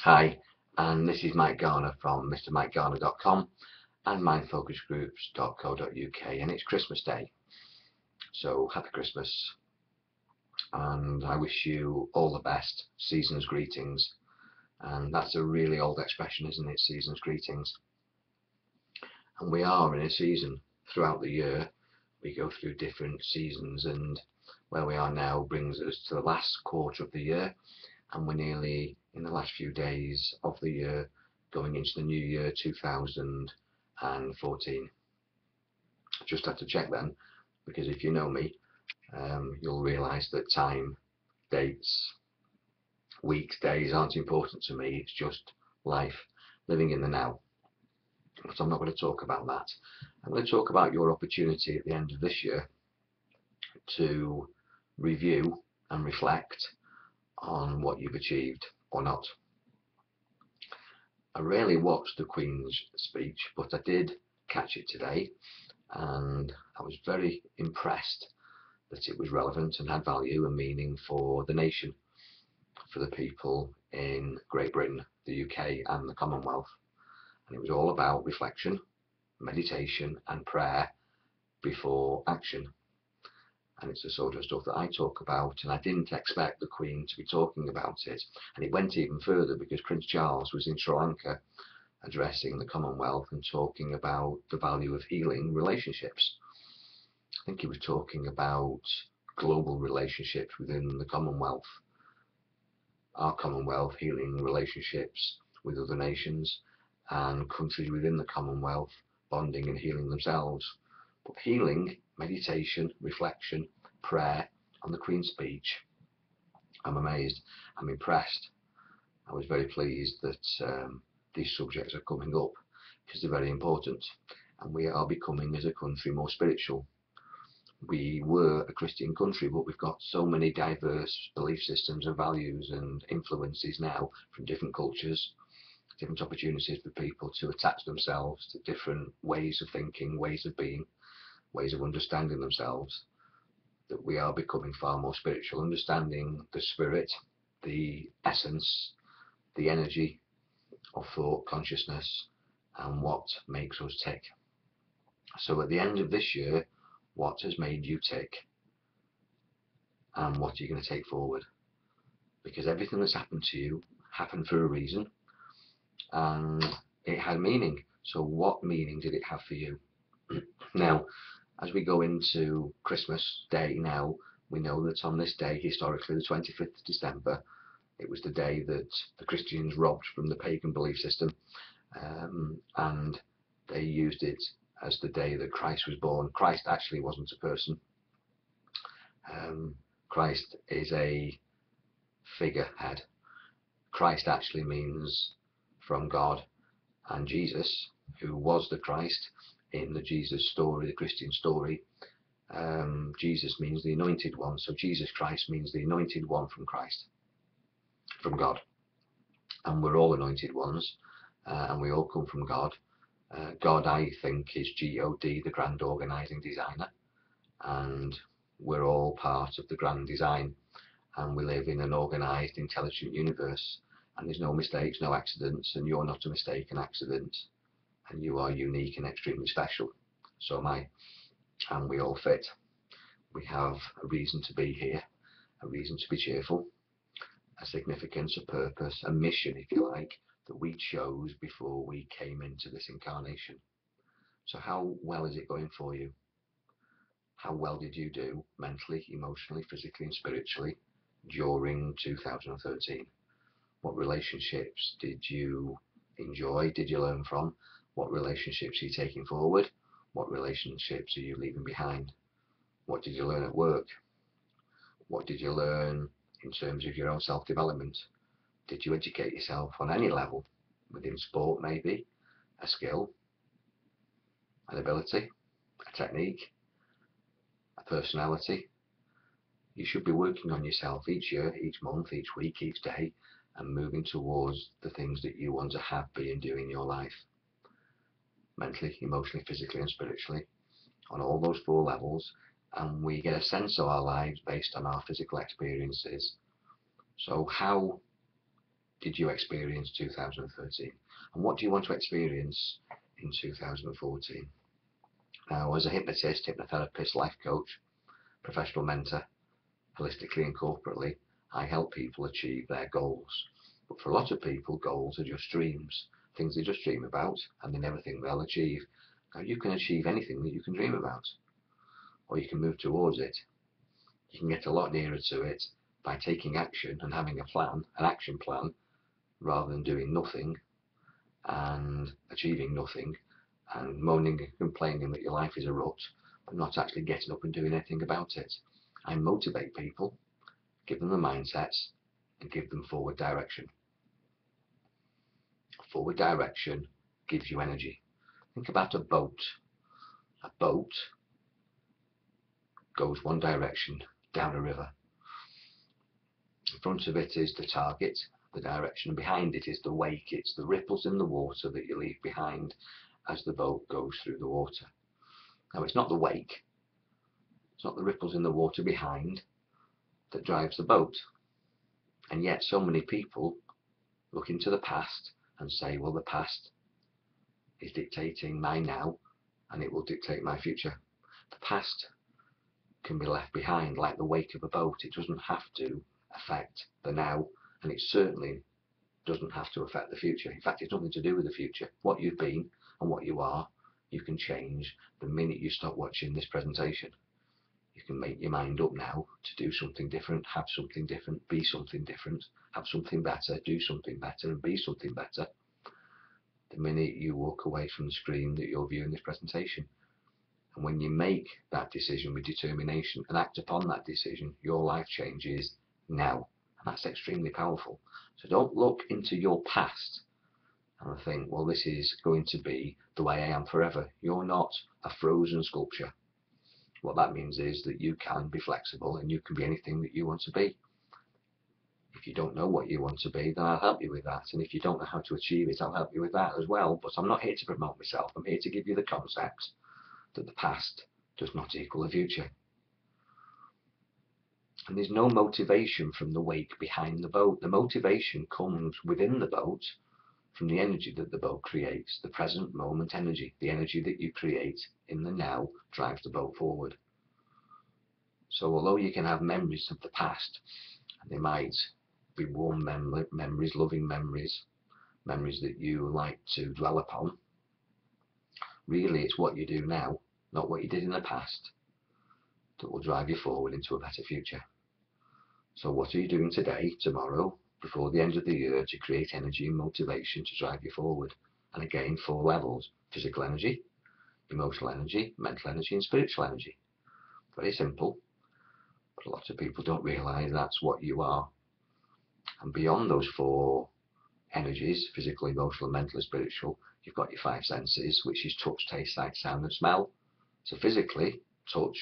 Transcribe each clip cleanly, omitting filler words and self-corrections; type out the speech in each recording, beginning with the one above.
Hi, and this is Mike Garner from MrMikeGarner.com and mindfocusgroups.co.uk, and it's Christmas Day, so happy Christmas, and I wish you all the best, season's greetings. And that's a really old expression, isn't it? Season's greetings. And we are in a season throughout the year. We go through different seasons, and where we are now brings us to the last quarter of the year, and we're nearly in the last few days of the year going into the new year 2014. Just had to check then, because if you know me, you'll realise that time, dates, weeks, days aren't important to me. It's just life, living in the now. But I'm not going to talk about that. I'm going to talk about your opportunity at the end of this year to review and reflect on what you've achieved or not. I rarely watched the Queen's speech, but I did catch it today, and I was very impressed that it was relevant and had value and meaning for the nation, for the people in Great Britain, the UK and the Commonwealth. And it was all about reflection, meditation and prayer before action. And it's the sort of stuff that I talk about, and I didn't expect the Queen to be talking about it. And it went even further because Prince Charles was in Sri Lanka addressing the Commonwealth and talking about the value of healing relationships. I think he was talking about global relationships within the Commonwealth, our Commonwealth healing relationships with other nations, and countries within the Commonwealth bonding and healing themselves. But healing, meditation, reflection, prayer on the Queen's speech, I'm amazed, I'm impressed. I was very pleased that these subjects are coming up because they're very important, and we are becoming as a country more spiritual. We were a Christian country, but we've got so many diverse belief systems and values and influences now from different cultures, different opportunities for people to attach themselves to different ways of thinking, ways of being, ways of understanding themselves, that we are becoming far more spiritual, understanding the spirit, the essence, the energy of thought, consciousness, and what makes us tick. So at the end of this year, what has made you tick, and what are you going to take forward? Because everything that's happened to you happened for a reason, and it had meaning. So what meaning did it have for you? Now, as we go into Christmas Day now, we know that on this day, historically, the 25th of December, it was the day that the Christians robbed from the pagan belief system, and they used it as the day that Christ was born. Christ actually wasn't a person. Christ is a figurehead. Christ actually means from God, and Jesus, who was the Christ in the Jesus story, the Christian story, Jesus means the anointed one. So Jesus Christ means the anointed one from Christ, from God. And we're all anointed ones, and we all come from God. God, I think, is God, the grand organising designer, and we're all part of the grand design, and we live in an organised, intelligent universe, and there's no mistakes, no accidents, and you're not a mistake, an accident, and you are unique and extremely special. So am I, and we all fit. We have a reason to be here, a reason to be cheerful, a significance, a purpose, a mission, if you like, that we chose before we came into this incarnation. So how well is it going for you? How well did you do mentally, emotionally, physically and spiritually during 2013? What relationships did you enjoy? Did you learn from? What relationships are you taking forward? What relationships are you leaving behind? What did you learn at work? What did you learn in terms of your own self-development? Did you educate yourself on any level? Within sport, maybe, a skill, an ability, a technique, a personality. You should be working on yourself each year, each month, each week, each day, and moving towards the things that you want to have, be, and do in your life. Mentally, emotionally, physically, and spiritually, on all those 4 levels. And we get a sense of our lives based on our physical experiences. So how did you experience 2013? And what do you want to experience in 2014? Now, as a hypnotist, hypnotherapist, life coach, professional mentor, holistically and corporately, I help people achieve their goals. But for a lot of people, goals are just dreams, things they just dream about, and they never think they'll achieve. Now, you can achieve anything that you can dream about, or you can move towards it. You can get a lot nearer to it by taking action and having a plan, an action plan, rather than doing nothing and achieving nothing and moaning and complaining that your life is a rut, but not actually getting up and doing anything about it. I motivate people, give them the mindsets, and give them forward direction. Forward direction gives you energy. Think about a boat. A boat goes one direction down a river. In front of it is the target, the direction, and behind it is the wake. It's the ripples in the water that you leave behind as the boat goes through the water. Now, it's not the wake, it's not the ripples in the water behind that drives the boat. And yet so many people look into the past and say, well, the past is dictating my now and it will dictate my future. The past can be left behind like the wake of a boat. It doesn't have to affect the now, and it certainly doesn't have to affect the future. In fact, it's nothing to do with the future. What you've been and what you are, you can change the minute you stop watching this presentation. You can make your mind up now to do something different, have something different, be something different, have something better, do something better, and be something better the minute you walk away from the screen that you're viewing this presentation. And when you make that decision with determination and act upon that decision, your life changes now. And that's extremely powerful. So don't look into your past and think, well, this is going to be the way I am forever. You're not a frozen sculpture. What that means is that you can be flexible and you can be anything that you want to be. If you don't know what you want to be, then I'll help you with that. And if you don't know how to achieve it, I'll help you with that as well. But I'm not here to promote myself. I'm here to give you the concept that the past does not equal the future. And there's no motivation from the wake behind the boat. The motivation comes within the boat from the energy that the boat creates, the present moment energy. The energy that you create in the now drives the boat forward. So although you can have memories of the past, and they might be warm memories, loving memories, memories that you like to dwell upon, really it's what you do now, not what you did in the past, that will drive you forward into a better future. So what are you doing today, tomorrow, before the end of the year to create energy and motivation to drive you forward? And again, 4 levels: physical energy, emotional energy, mental energy, and spiritual energy. Very simple, but a lot of people don't realise that's what you are. And beyond those 4 energies, physical, emotional, mental, and spiritual, you've got your 5 senses, which is touch, taste, sight, sound, and smell. So physically, touch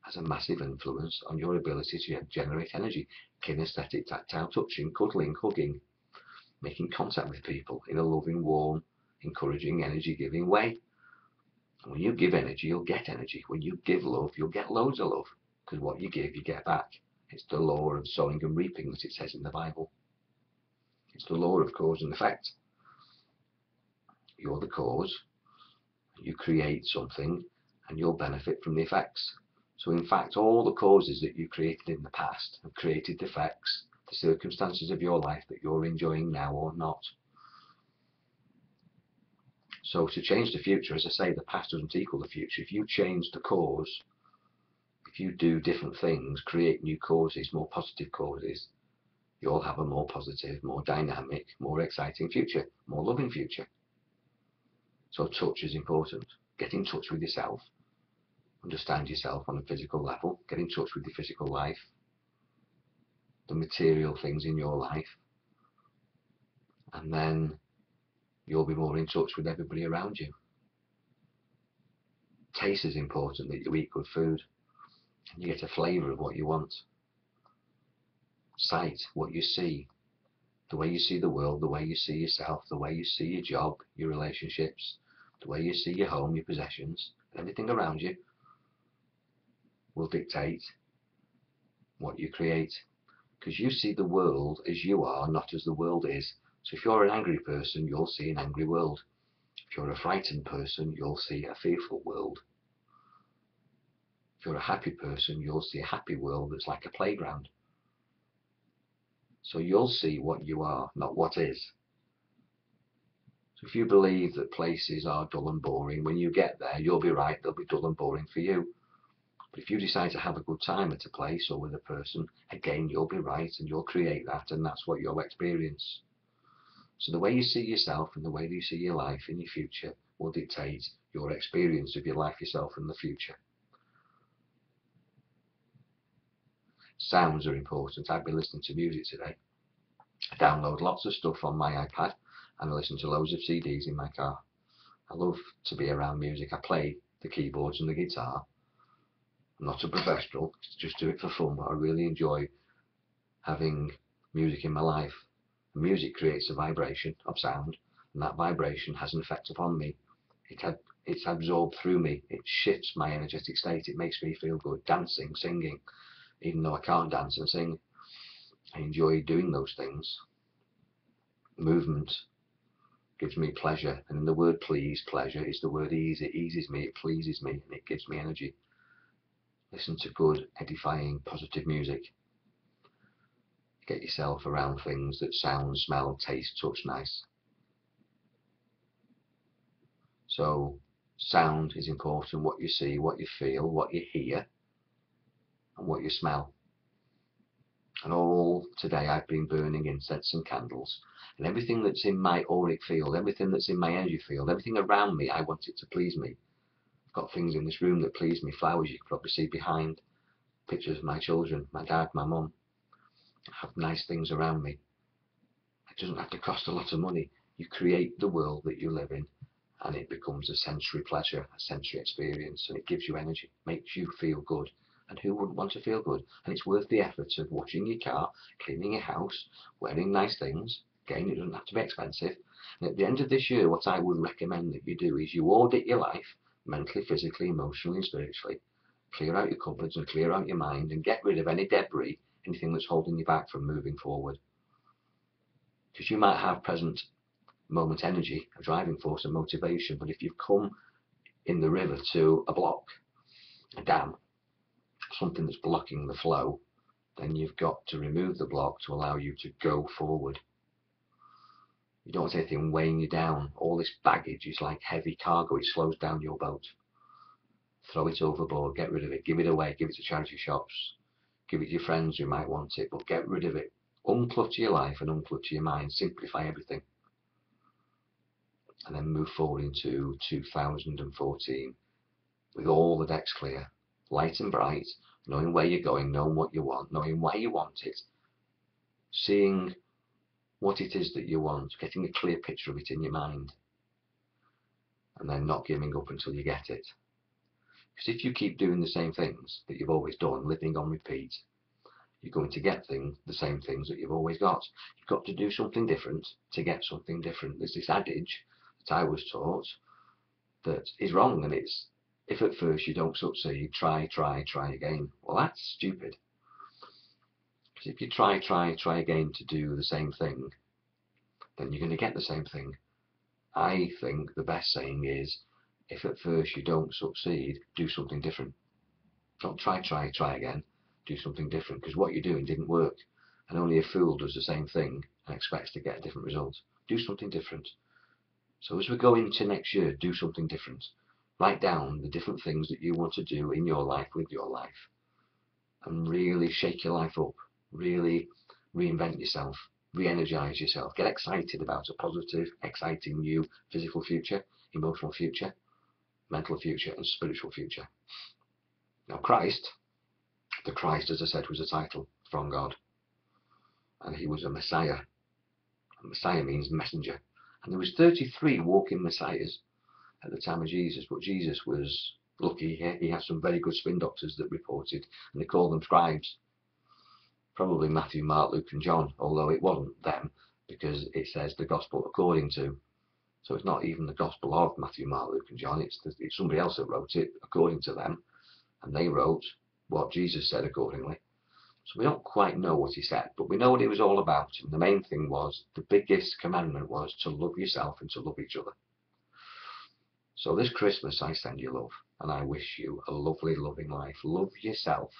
has a massive influence on your ability to generate energy. Kinesthetic, tactile, touching, cuddling, hugging, making contact with people in a loving, warm, encouraging, energy-giving way. And when you give energy, you'll get energy. When you give love, you'll get loads of love, because what you give, you get back. It's the law of sowing and reaping that it says in the Bible. It's the law of cause and effect. You're the cause, you create something, and you'll benefit from the effects. So in fact, all the causes that you created in the past have created the effects, the circumstances of your life that you're enjoying now or not. So to change the future, as I say, the past doesn't equal the future. If you change the cause, if you do different things, create new causes, more positive causes, you'll have a more positive, more dynamic, more exciting future, more loving future. So touch is important. Get in touch with yourself. Understand yourself on a physical level. Get in touch with your physical life, the material things in your life, and then you'll be more in touch with everybody around you. Taste is important, that you eat good food and you get a flavour of what you want. Sight, what you see, the way you see the world, the way you see yourself, the way you see your job, your relationships, the way you see your home, your possessions, everything around you will dictate what you create. because you see the world as you are, not as the world is. So if you're an angry person, you'll see an angry world. If you're a frightened person, you'll see a fearful world. If you're a happy person, you'll see a happy world that's like a playground. So you'll see what you are, not what is. So if you believe that places are dull and boring, when you get there, you'll be right, they'll be dull and boring for you. But if you decide to have a good time at a place or with a person, again, you'll be right and you'll create that, and that's what you'll experience. So the way you see yourself and the way you see your life in your future will dictate your experience of your life, yourself, and the future. Sounds are important. I've been listening to music today. I download lots of stuff on my iPad and I listen to loads of CDs in my car. I love to be around music. I play the keyboards and the guitar. I'm not a professional, just do it for fun, but I really enjoy having music in my life. Music creates a vibration of sound, and that vibration has an effect upon me. It's absorbed through me. It shifts my energetic state. It makes me feel good. Dancing, singing, even though I can't dance and sing, I enjoy doing those things. Movement gives me pleasure, and in the word please, pleasure is the word ease. It eases me, it pleases me, and it gives me energy. Listen to good, edifying, positive music. Get yourself around things that sound, smell, taste, touch nice. So sound is important, what you see, what you feel, what you hear, and what you smell. And all today I've been burning incense and candles, and everything that's in my auric field, everything that's in my energy field, everything around me, I want it to please me. I've got things in this room that please me, flowers you can probably see behind, pictures of my children, my dad, my mum. I have nice things around me. It doesn't have to cost a lot of money. You create the world that you live in, and it becomes a sensory pleasure, a sensory experience, and it gives you energy, makes you feel good. And who wouldn't want to feel good? And it's worth the effort of washing your car, cleaning your house, wearing nice things. Again, it doesn't have to be expensive. And at the end of this year, what I would recommend that you do is you audit your life, mentally, physically, emotionally, and spiritually. Clear out your cupboards and clear out your mind and get rid of any debris, anything that's holding you back from moving forward. Because you might have present moment energy, a driving force and motivation, but if you've come in the river to a block, a dam, something that's blocking the flow, then you've got to remove the block to allow you to go forward. You don't want anything weighing you down. All this baggage is like heavy cargo. It slows down your boat. Throw it overboard, get rid of it, give it away, give it to charity shops, give it to your friends who might want it, but get rid of it. Unclutter your life and unclutter your mind. Simplify everything. And then move forward into 2014 with all the decks clear, light and bright, knowing where you're going, knowing what you want, knowing why you want it, seeing what it is that you want, getting a clear picture of it in your mind, and then not giving up until you get it. Because if you keep doing the same things that you've always done, living on repeat, you're going to get the same things that you've always got. You've got to do something different to get something different. There's this adage that I was taught that is wrong, and it's, if at first you don't succeed, try again. Well, that's stupid. Because if you try again to do the same thing, then you're going to get the same thing. I think the best saying is, if at first you don't succeed, do something different. Don't try again. Do something different, because what you're doing didn't work, and only a fool does the same thing and expects to get a different result. Do something different. So as we go into next year, do something different. Write down the different things that you want to do in your life with your life, and really shake your life up. Really reinvent yourself, re-energize yourself, get excited about a positive, exciting new physical future, emotional future, mental future, and spiritual future. Now the Christ, as I said, was a title from God, and he was a Messiah. And Messiah means messenger, and there was 33 walking Messiahs at the time of Jesus, but Jesus was lucky. He had some very good spin doctors that reported, and they called them scribes. Probably Matthew, Mark, Luke and John, although it wasn't them, because it says the gospel according to. So it's not even the gospel of Matthew, Mark, Luke and John, it's somebody else that wrote it according to them, and they wrote what Jesus said accordingly. So we don't quite know what he said, but we know what it was all about. And the main thing was, the biggest commandment was to love yourself and to love each other. So this Christmas I send you love, and I wish you a lovely, loving life. Love yourself.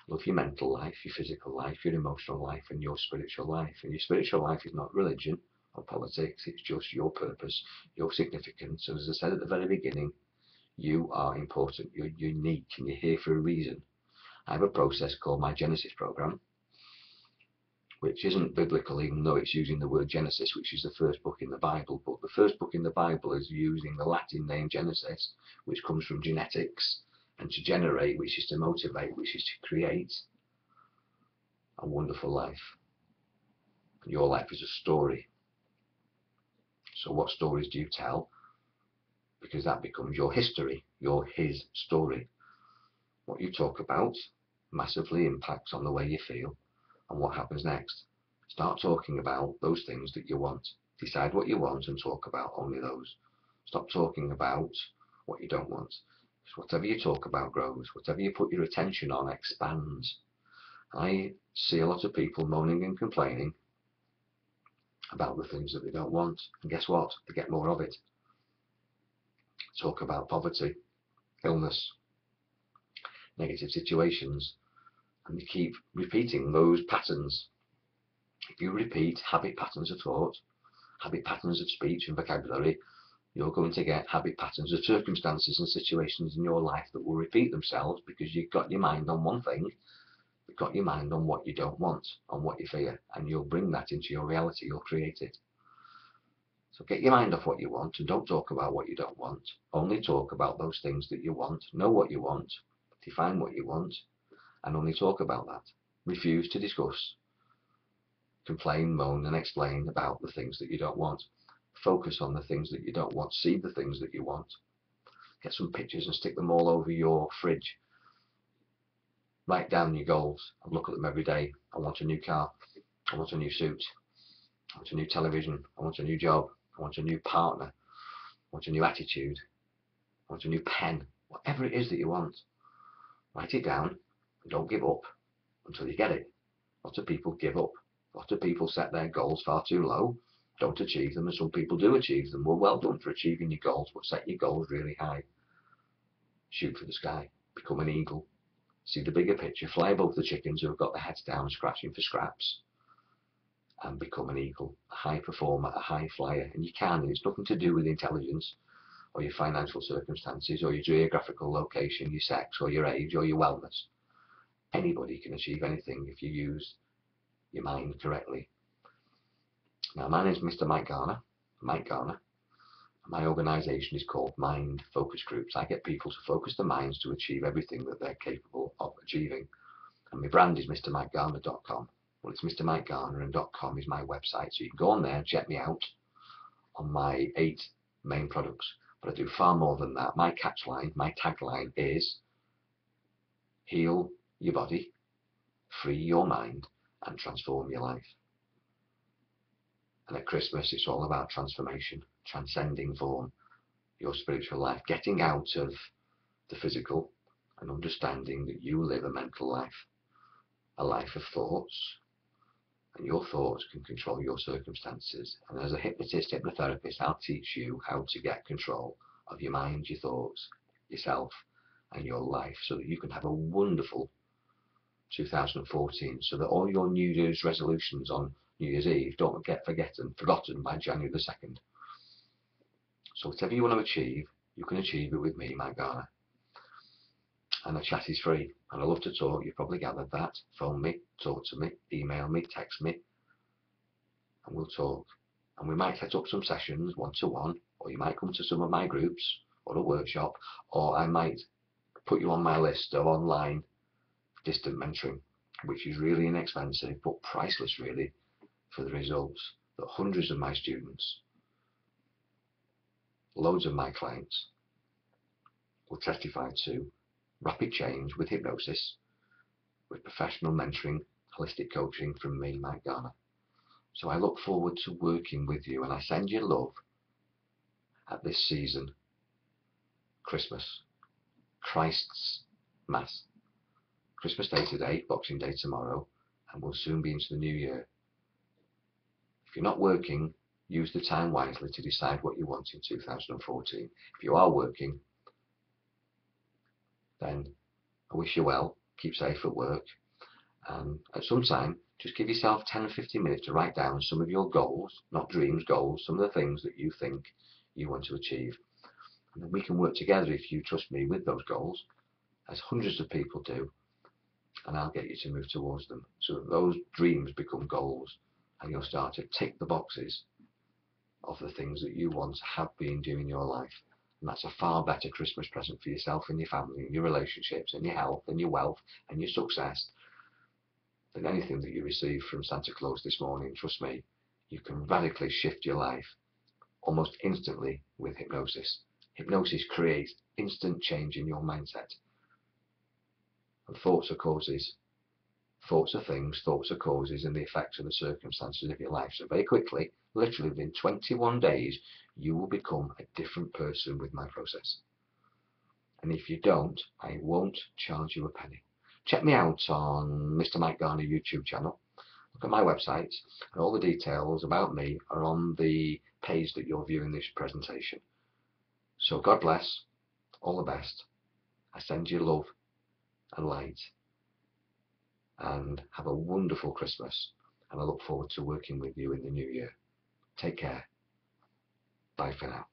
Love your mental life, your physical life, your emotional life, and your spiritual life. And your spiritual life is not religion or politics, it's just your purpose, your significance. And as I said at the very beginning, you are important, you're unique, and you're here for a reason. I have a process called my Genesis program, which isn't biblical, even though it's using the word Genesis, which is the first book in the Bible. But the first book in the Bible is using the Latin name Genesis, which comes from genetics, and to generate, which is to motivate, which is to create a wonderful life. And your life is a story. So what stories do you tell? Because that becomes your history, his story. What you talk about massively impacts on the way you feel and what happens next. Start talking about those things that you want. Decide what you want and talk about only those. Stop talking about what you don't want. Because whatever you talk about grows. Whatever you put your attention on expands. I see a lot of people moaning and complaining about the things that they don't want. And guess what? They get more of it. Talk about poverty, illness, negative situations, and you keep repeating those patterns. If you repeat habit patterns of thought, habit patterns of speech and vocabulary, you're going to get habit patterns of circumstances and situations in your life that will repeat themselves, because you've got your mind on one thing, you've got your mind on what you don't want, on what you fear, and you'll bring that into your reality, you'll create it. So get your mind off what you want and don't talk about what you don't want. Only talk about those things that you want. Know what you want, define what you want, and only talk about that. Refuse to discuss, complain, moan, and explain about the things that you don't want. Focus on the things that you don't want. See the things that you want. Get some pictures and stick them all over your fridge. Write down your goals and look at them every day. I want a new car. I want a new suit. I want a new television. I want a new job. I want a new partner. I want a new attitude. I want a new pen. Whatever it is that you want, write it down and don't give up until you get it. Lots of people give up. Lots of people set their goals far too low, don't achieve them, and some people do achieve them. Well done for achieving your goals, but set your goals really high. Shoot for the sky. Become an eagle. See the bigger picture. Fly above the chickens who have got their heads down scratching for scraps, and become an eagle, a high performer, a high flyer. And you can, and it's nothing to do with intelligence or your financial circumstances or your geographical location, your sex or your age or your wellness. Anybody can achieve anything if you use your mind correctly. Now, my name is Mr. Mike Garner, Mike Garner. My organisation is called Mind Focus Groups. I get people to focus their minds to achieve everything that they're capable of achieving. And my brand is mrmikegarner.com. Well, it's Mr. Mike Garner, and .com is my website. So you can go on there and check me out on my 8 main products. But I do far more than that. My catchline, my tagline is heal your body, free your mind, and transform your life. And at Christmas, it's all about transformation, transcending form, your spiritual life, getting out of the physical and understanding that you live a mental life, a life of thoughts, and your thoughts can control your circumstances. And as a hypnotist, hypnotherapist, I'll teach you how to get control of your mind, your thoughts, yourself, and your life, so that you can have a wonderful 2014, so that all your New Year's resolutions on New Year's Eve don't get forgotten by January the 2nd. So whatever you want to achieve, you can achieve it with me, Mike Garner. And the chat is free, and I love to talk. You've probably gathered that. Phone me, talk to me, email me, text me, and we'll talk. And we might set up some sessions one-to-one, or you might come to some of my groups or a workshop, or I might put you on my list of online distant mentoring, which is really inexpensive but priceless really for the results that hundreds of my students, loads of my clients will testify to. Rapid change with hypnosis, with professional mentoring, holistic coaching from me, Mike Garner. So I look forward to working with you, and I send you love at this season, Christmas, Christ's Mass. Christmas Day today, Boxing Day tomorrow, and we'll soon be into the new year. If you're not working, use the time wisely to decide what you want in 2014. If you are working, then I wish you well, keep safe at work, and at some time, just give yourself 10 or 15 minutes to write down some of your goals, not dreams, goals, some of the things that you think you want to achieve. And then we can work together, if you trust me, with those goals, as hundreds of people do, and I'll get you to move towards them. So that those dreams become goals, and you'll start to tick the boxes of the things that you want to have been doing in your life. And that's a far better Christmas present for yourself and your family and your relationships and your health and your wealth and your success than anything that you receive from Santa Claus this morning. Trust me, you can radically shift your life almost instantly with hypnosis. Hypnosis creates instant change in your mindset. And thoughts are causes. Thoughts are things, thoughts are causes, and the effects of the circumstances of your life. So very quickly, literally within 21 days, you will become a different person with my process. And if you don't, I won't charge you a penny. Check me out on Mr. Mike Garner YouTube channel. Look at my website, and all the details about me are on the page that you're viewing this presentation. So God bless, all the best. I send you love and light, and have a wonderful Christmas, and I look forward to working with you in the new year. Take care. Bye for now.